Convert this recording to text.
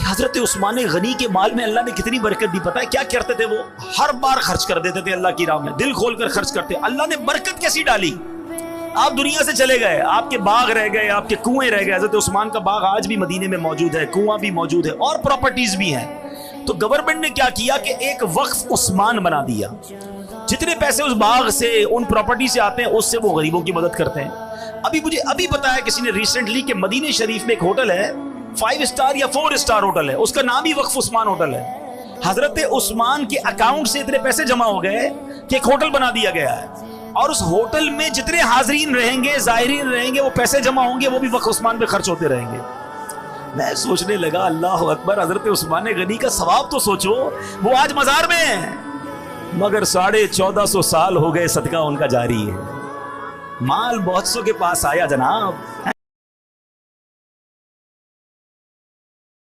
حضرت عثمان غنی کے مال میں اللہ نے کتنی برکت دی، پتہ ہے کیا کرتے تھے؟ وہ ہر بار خرچ کر دیتے تھے اللہ کی راہ میں، دل کھول کر خرچ کرتے۔ اللہ نے برکت کیسی ڈالی؟ آپ دنیا سے چلے گئے، آپ کے باغ رہ گئے، آپ کے کنویں رہ گئے۔ حضرت عثمان کا باغ آج بھی مدینے میں موجود ہے، کنواں بھی موجود ہے، اور پراپرٹیز بھی ہیں۔ تو گورنمنٹ نے کیا کیا کہ ایک وقف عثمان بنا دیا، جتنے پیسے اس باغ سے، ان پراپرٹی سے آتے ہیں، اس سے وہ غریبوں کی مدد کرتے ہیں۔ ابھی بتایا کسی نے ریسنٹلی کہ مدینے شریف میں ایک ہوٹل ہے، 5 اسٹار یا 4 اسٹار ہوٹل ہے، اس کا نام ہی وقف عثمان ہوٹل ہے۔ حضرت عثمان کے اکاؤنٹ سے اتنے پیسے جمع ہو گئے کہ ایک ہوٹل بنا دیا گیا ہے، اور اس ہوٹل میں جتنے حاضرین رہیں گے، زائرین رہیں گے، وہ پیسے جمع ہوں گے، وہ بھی وقف عثمان پہ خرچ ہوتے رہیں گے۔ میں سوچنے لگا اللہ اکبر، حضرت عثمان غنی کا ثواب تو سوچو، وہ آج مزار میں ہیں مگر 1450 سال ہو گئے صدقہ ان کا جاری ہے۔ مال بہت سو کے پاس آیا جناب۔